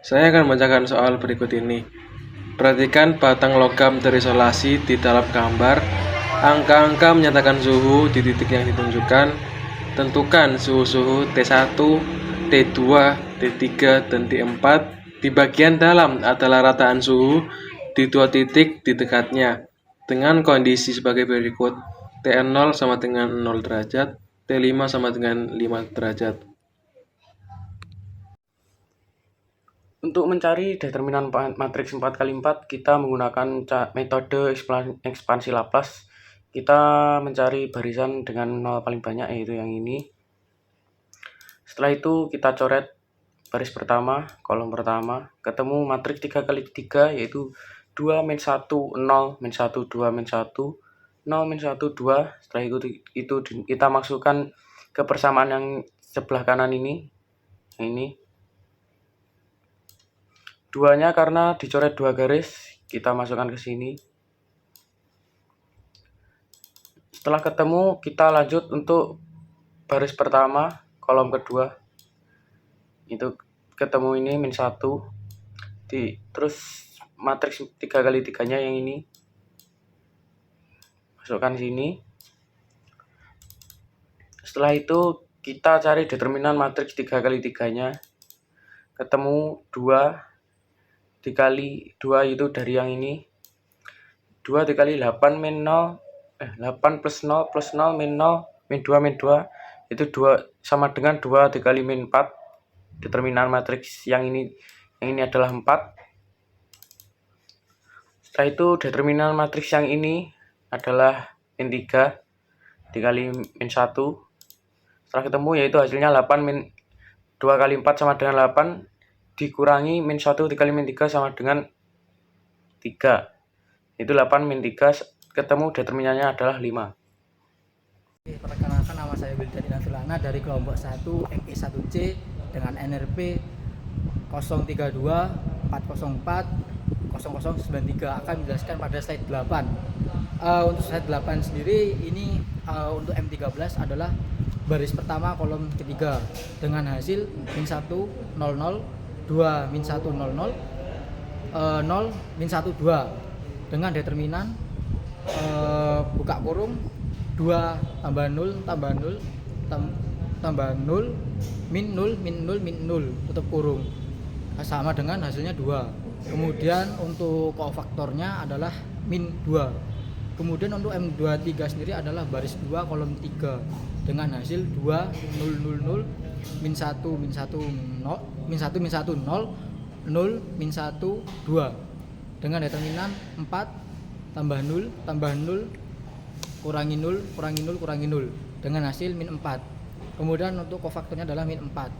Saya akan membacakan soal berikut ini. Perhatikan batang logam terisolasi di dalam gambar. Angka-angka menyatakan suhu di titik yang ditunjukkan. Tentukan suhu-suhu T1, T2, T3, dan T4. Di bagian dalam adalah rataan suhu di dua titik di dekatnya dengan kondisi sebagai berikut. T0 sama dengan 0 derajat, T5 sama dengan 5 derajat. Untuk mencari determinan matriks 4x4, kita menggunakan metode ekspansi Laplace. Kita mencari barisan dengan 0 paling banyak, yaitu yang ini. Setelah itu kita coret baris pertama, kolom pertama, ketemu matriks 3x3, yaitu 2 min 1 0 min 1 2 min 1 0 min 1 2. Setelah itu kita masukkan ke persamaan yang sebelah kanan ini, duanya karena dicoret dua garis, kita masukkan ke sini. Setelah ketemu, kita lanjut untuk baris pertama, kolom kedua. Itu ketemu ini min 1. Terus matriks 3x3-nya yang ini. Masukkan sini. Setelah itu kita cari determinan matriks 3x3-nya. Ketemu 2 dikali 2 itu dari yang ini. 2 dikali 8 min 0 8 plus 0 plus 0 min 0 min 2 min 2 itu 2 sama dengan 2 dikali min 4. Determinan matriks yang ini adalah 4. Setelah itu determinan matriks yang ini adalah min 3 dikali min 1. Setelah ketemu yaitu hasilnya 8 min 2 kali 4 sama dengan 8 dikurangi min 1 dikali min 3 sama dengan 3. Itu 8 min 3, ketemu determinannya adalah 5. Perkenalkan, nama saya Wildan Inatulana dari kelompok 1 ME1C dengan NRP 032 404 0093. Akan menjelaskan pada slide 8. Untuk slide 8 sendiri ini untuk M13 adalah baris pertama kolom ketiga dengan hasil min 1 0 0 2 min 1 0 0 0 min 1 2 dengan determinan buka kurung 2 tambah 0 tambah 0 tambah 0 min 0 min 0 min 0 tutup kurung sama dengan hasilnya 2. Kemudian untuk kofaktornya adalah min 2. Kemudian untuk M23 sendiri adalah baris 2 kolom 3 dengan hasil 2 0 0 0 min 1 min 1 0 min 1 min 1 0 0 min 1 2 dengan determinan 4 tambah 0 tambah 0 kurangi 0 kurangi 0 kurangi 0 dengan hasil min 4. Kemudian untuk kofaktornya adalah min 4.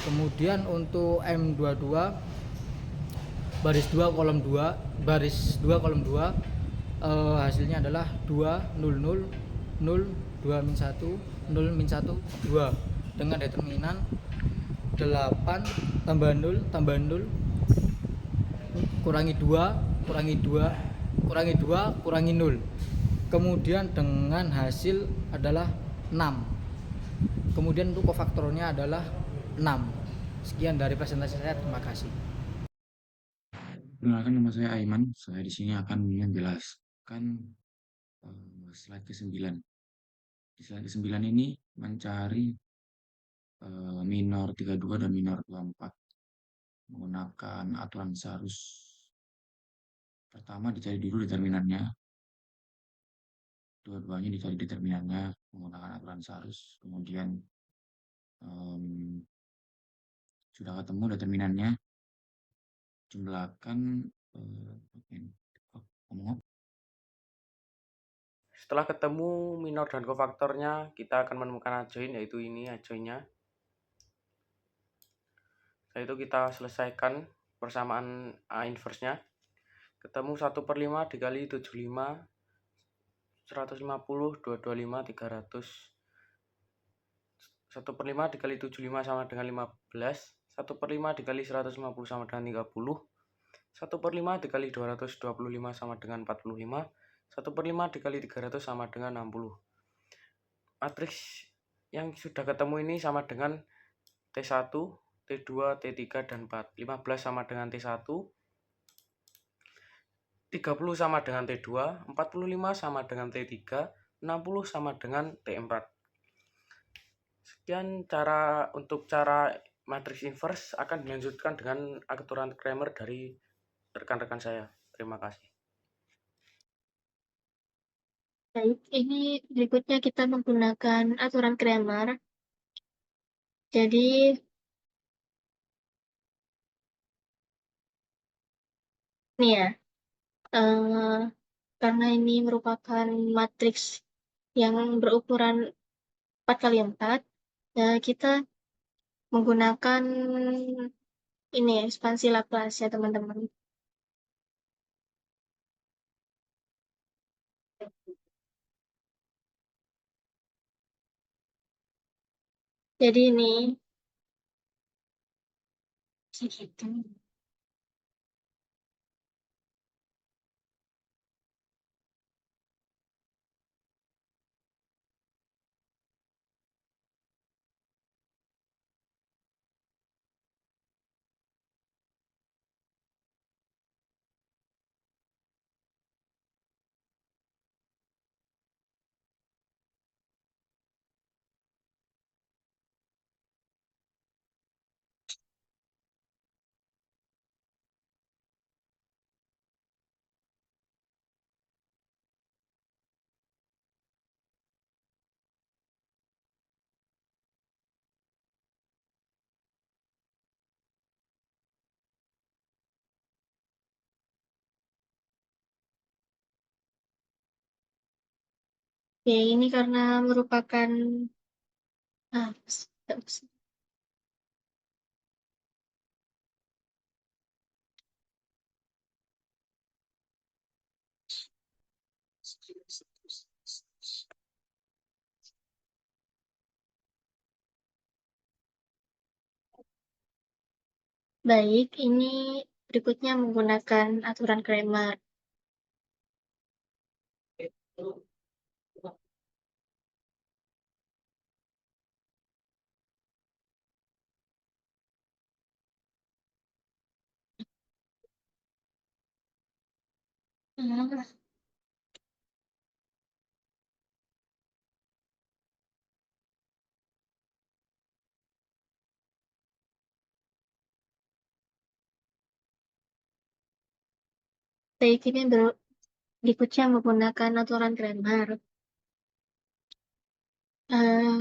Kemudian untuk M22 baris 2 kolom 2 baris 2 kolom 2 hasilnya adalah 2 0 0 0 2 min 1 0 min 1 2 dengan determinan 8 tambah 0 tambah 0 kurangi 2 kurangi 2 kurangi 2 kurangi 0. Kemudian dengan hasil adalah 6. Kemudian untuk kofaktornya adalah 6. Sekian dari presentasi saya, terima kasih. Perkenalkan, nama saya Aiman. Saya di sini akan menjelaskan slide ke-9. Di slide ke-9 ini mencari minor 32 dan minor 24 menggunakan aturan Sarus. Pertama dicari dulu determinannya. Dua-duanya dicari determinannya menggunakan aturan Sarus. Kemudian sudah ketemu determinannya, jumlahkan Setelah ketemu minor dan kofaktornya, kita akan menemukan adjoin, yaitu ini adjoinnya. Setelah itu kita selesaikan persamaan A inverse-nya. Ketemu 1/5 dikali 75 150 225 300. 1/5 dikali 75 sama dengan 15. 1/5 dikali 150 sama dengan 30. 1/5 dikali 225 sama dengan 45. 1/5 dikali 300 sama dengan 60. Matriks yang sudah ketemu ini sama dengan T1 T2, T3, dan 4. 15 sama dengan T1, 30 sama dengan T2, 45 sama dengan T3, 60 sama dengan T4. Sekian untuk cara matriks inverse akan dilanjutkan dengan aturan Cramer dari rekan-rekan saya. Terima kasih. Baik, ini berikutnya kita menggunakan aturan Cramer. Jadi, nih ya, karena ini merupakan matriks yang berukuran 4x4, kita menggunakan ini ekspansi Laplace ya teman-teman. Jadi ini segitu. Ya, ini karena merupakan ah, tidak bisa. Baik, ini berikutnya menggunakan aturan Cramer. Baik, ini berikutnya menggunakan aturan Cramer.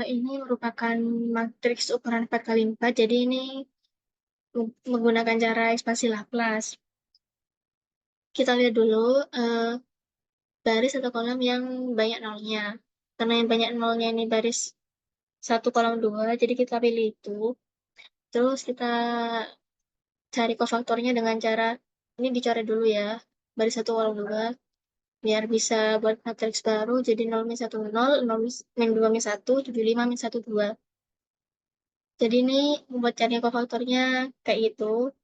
Ini merupakan matriks ukuran 4x4, jadi ini menggunakan cara ekspansi Laplace. Kita lihat dulu baris atau kolom yang banyak nolnya. Karena yang banyak nolnya ini baris 1 kolom 2, jadi kita pilih itu. Terus kita cari kofaktornya dengan cara, ini dicoret dulu ya, baris 1 kolom 2, biar bisa buat matriks baru, jadi 0 min 1 0, 0 min 2 min 1, 75 min 1 2. Jadi ini membuat cari kofaktornya kayak gitu.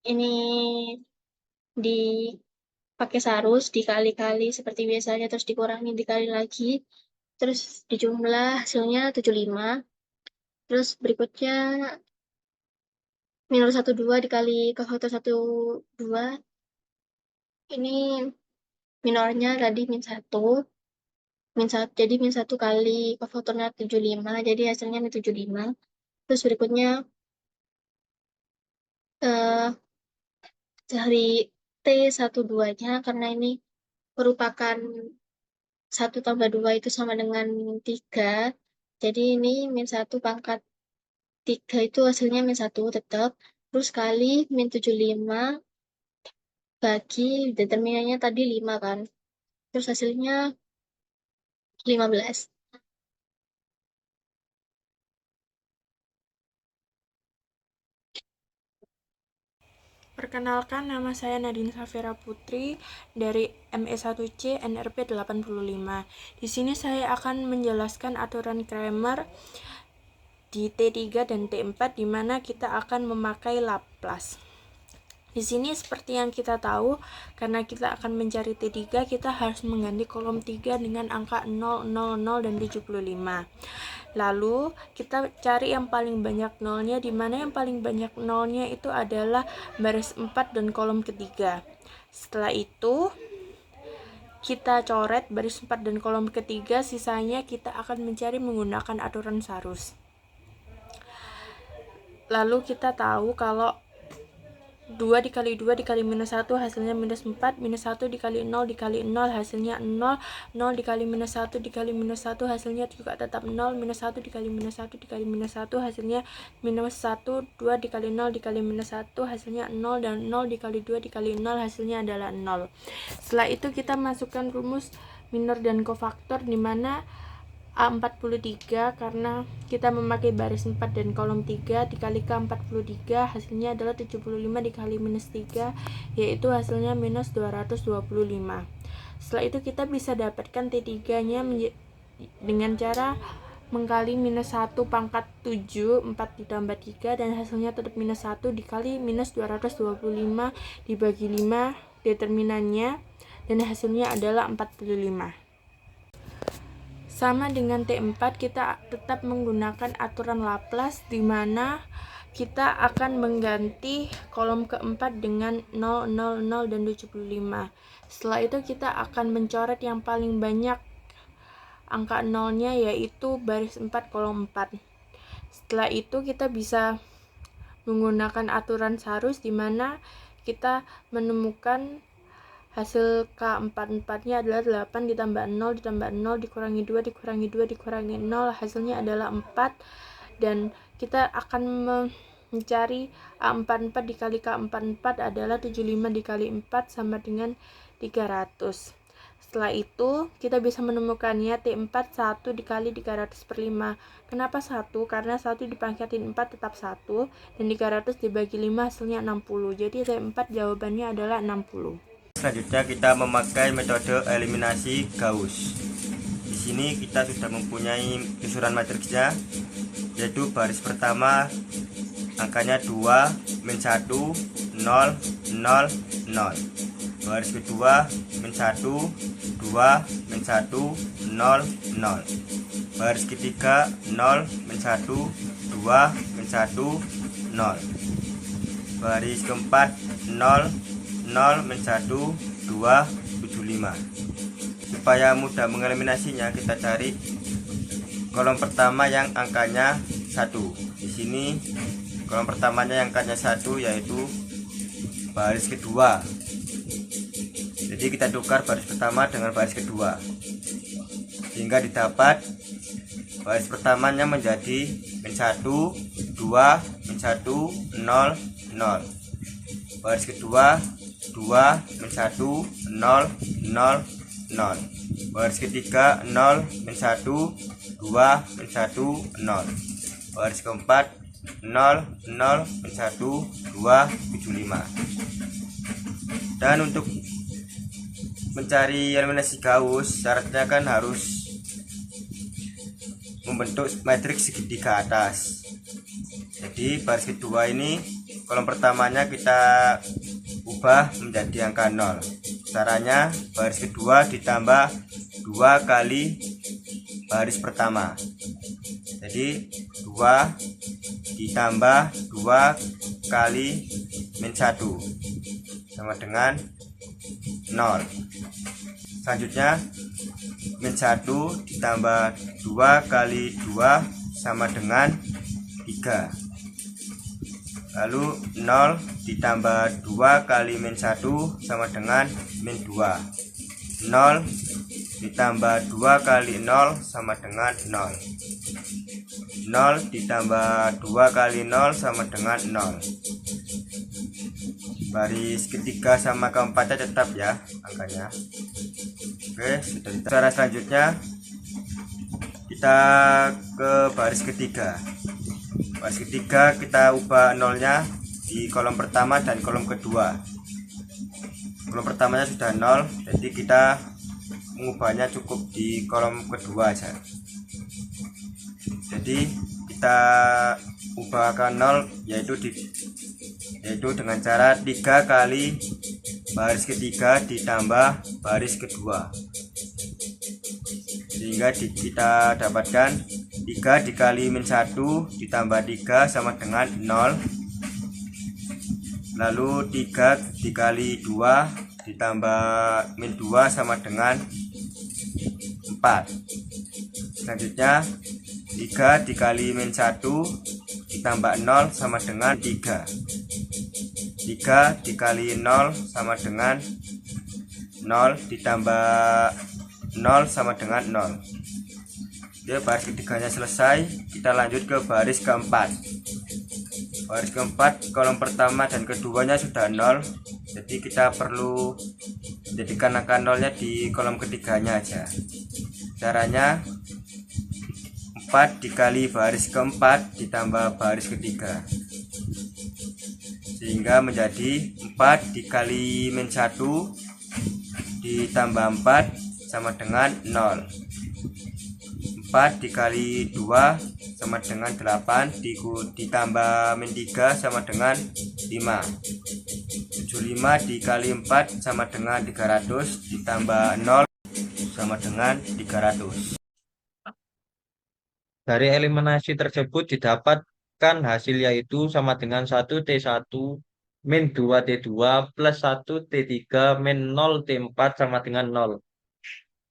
Ini dipakai sarus, dikali-kali seperti biasanya, terus dikurangi, dikali lagi, terus dijumlah hasilnya 75. Terus berikutnya minus 1 2 dikali kofaktor 1 2. Ini minornya tadi min 1. Jadi min 1 kali kofaktornya 75, jadi hasilnya min 75. Terus berikutnya eh, dari T12-nya, karena ini merupakan 1 tambah 2 itu sama dengan 3. Jadi ini min 1 pangkat 3 itu hasilnya min 1 tetap. Terus kali min 75 bagi determinannya tadi 5 kan. Terus hasilnya 15. Perkenalkan, nama saya Nadine Safira Putri dari ME1C NRP 85. Di sini saya akan menjelaskan aturan Cramer di T3 dan T4 di mana kita akan memakai Laplace. Di sini seperti yang kita tahu, karena kita akan mencari T3, kita harus mengganti kolom 3 dengan angka 0, 0, 0, dan 75. Lalu kita cari yang paling banyak nolnya, di mana yang paling banyak nolnya itu adalah baris 4 dan kolom ketiga. Setelah itu kita coret baris 4 dan kolom ketiga, sisanya kita akan mencari menggunakan aturan Sarus. Lalu kita tahu kalau 2 dikali 2 dikali minus 1 hasilnya minus 4, minus 1 dikali 0 dikali 0 hasilnya 0, 0 dikali minus 1 dikali minus 1 hasilnya juga tetap 0, minus 1 dikali minus 1 dikali minus 1 hasilnya minus 1, 2 dikali 0 dikali minus 1 hasilnya 0, dan 0 dikali 2 dikali 0 hasilnya adalah 0. Setelah itu kita masukkan rumus minor dan kofaktor, di mana A43 karena kita memakai baris 4 dan kolom 3 dikali K43 hasilnya adalah 75 dikali minus 3, yaitu hasilnya minus 225. Setelah itu kita bisa dapatkan T3 nya dengan cara mengkali minus 1 pangkat 7, 4 ditambah 3, dan hasilnya tetap minus 1 dikali minus 225 dibagi 5 determinannya, dan hasilnya adalah 45. Sama dengan T4, kita tetap menggunakan aturan Laplace, di mana kita akan mengganti kolom keempat dengan 0, 0, 0, dan 75. Setelah itu kita akan mencoret yang paling banyak angka nolnya, yaitu baris 4 kolom 4. Setelah itu kita bisa menggunakan aturan Sarus, di mana kita menemukan hasil K44 nya adalah 8 ditambah 0 ditambah 0 dikurangi 2 dikurangi 2 dikurangi 0, hasilnya adalah 4, dan kita akan mencari A44 dikali K44 adalah 75 dikali 4 sama dengan 300. Setelah itu kita bisa menemukannya T4 1 dikali 300 per 5. Kenapa 1? Karena 1 dipangkatin 4 tetap 1, dan 300 dibagi 5 hasilnya 60. Jadi T4 jawabannya adalah 60. Selanjutnya kita memakai metode eliminasi Gauss. Di sini kita sudah mempunyai susunan matriksnya, yaitu baris pertama angkanya 2, min 1, 0, 0, 0. Baris kedua min 1, 2, min 1, 0, 0. Baris ketiga 0, min 1, 2, min 1, 0. Baris keempat 0, 0, min 1, 2, 75. Supaya mudah mengeliminasinya, kita cari kolom pertama yang angkanya 1. Di sini kolom pertamanya yang angkanya 1, yaitu baris kedua. Jadi kita tukar baris pertama dengan baris kedua, sehingga didapat baris pertamanya menjadi min 1, 2, min 1, 0, 0. Baris kedua 2, min 1, 0, 0, 0. Baris ketiga 0, min 1, 2, min 1, 0. Baris keempat 0, 0, min 1, 2, 75. Dan untuk mencari eliminasi Gauss, syaratnya kan harus membentuk matriks segitiga atas. Jadi baris kedua ini kolom pertamanya kita ubah menjadi angka 0. Caranya baris kedua ditambah 2 kali baris pertama. Jadi 2 ditambah 2 kali min 1 sama dengan 0. Selanjutnya min 1 ditambah 2 kali 2 sama dengan 3. Lalu 0 ditambah 2 kali min 1 sama dengan min 2. 0 ditambah 2 kali 0 sama dengan 0. 0 ditambah 2 kali 0 sama dengan 0. Baris ketiga sama keempatnya tetap ya angkanya. Oke, sudah. Cara selanjutnya kita ke baris ketiga. Baris ketiga kita ubah nolnya di kolom pertama dan kolom kedua. Kolom pertamanya sudah 0, jadi kita mengubahnya cukup di kolom kedua aja. Jadi kita ubah ke 0, yaitu di yaitu dengan cara 3 kali baris ketiga ditambah baris kedua, sehingga kita dapatkan 3 dikali min 1 ditambah 3 sama dengan 0, lalu 3 dikali 2 ditambah min 2 sama dengan 4. Selanjutnya 3 dikali min 1 ditambah 0 sama dengan 3. 3 dikali 0 sama dengan 0 ditambah 0 sama dengan 0. Oke, baris ketiganya selesai. Kita lanjut ke baris keempat. Baris keempat, kolom pertama dan keduanya sudah 0, jadi kita perlu menjadikan angka 0-nya di kolom ketiganya aja. Caranya 4 dikali baris keempat ditambah baris ketiga, sehingga menjadi 4 dikali min 1 ditambah 4 sama dengan 0. 4 dikali 2 sama dengan 8 ditambah min 3 sama dengan 5. 75 dikali 4 sama dengan 300 ditambah 0 sama dengan 300. Dari eliminasi tersebut didapatkan hasil yaitu sama dengan 1T1 min 2T2 plus 1T3 min 0T4 sama dengan 0.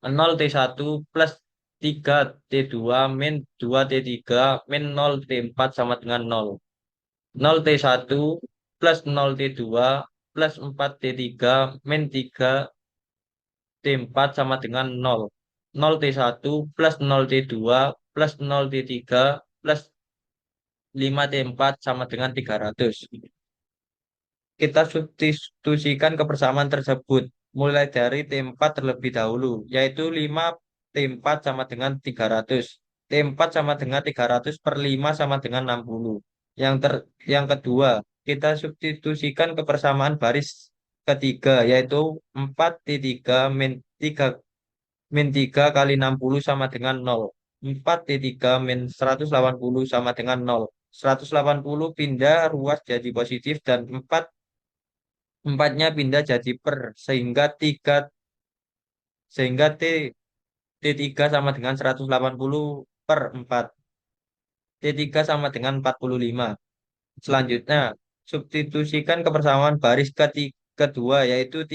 0T1 plus 3T2 min 2T3 min 0T4 sama dengan 0. 0T1 plus 0T2 plus 4T3 min 3T4 sama dengan 0. 0T1 plus 0T2 plus 0T3 plus 5T4 sama dengan 300. Kita substitusikan kebersamaan tersebut mulai dari T4 terlebih dahulu, yaitu 5T4 sama dengan 300. T4 sama dengan 300 per 5 sama dengan 60. Yang kedua, kita substitusikan kebersamaan baris ketiga, yaitu 4T3 min 3 kali 60 sama dengan 0. 4T3 min 180 sama dengan 0. 180 pindah ruas jadi positif dan 4-nya pindah jadi per, sehingga T3 sama dengan 180 per 4. T3 sama dengan 45. Selanjutnya, substitusikan kebersamaan baris kedua, yaitu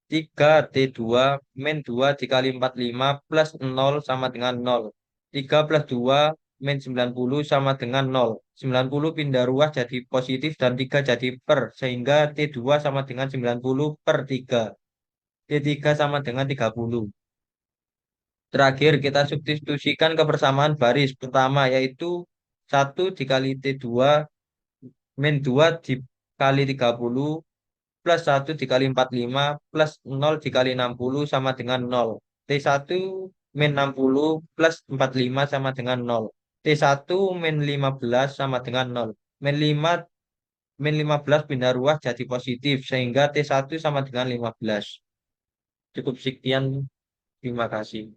3T2 min 2 dikali 45 plus 0 sama dengan 0. 3 plus 2 min 90 sama dengan 0. 90 pindah ruas jadi positif dan 3 jadi per, sehingga T2 sama dengan 90 per 3. T3 sama dengan 30. Terakhir, kita substitusikan kebersamaan baris pertama, yaitu 1 dikali T2 min 2 dikali 30 plus 1 dikali 45 plus 0 dikali 60 sama dengan 0. T1 min 60 plus 45 sama dengan 0. T1 min 15 sama dengan 0. Min 15 pindah ruas jadi positif, sehingga T1 sama dengan 15. Cukup sekian, terima kasih.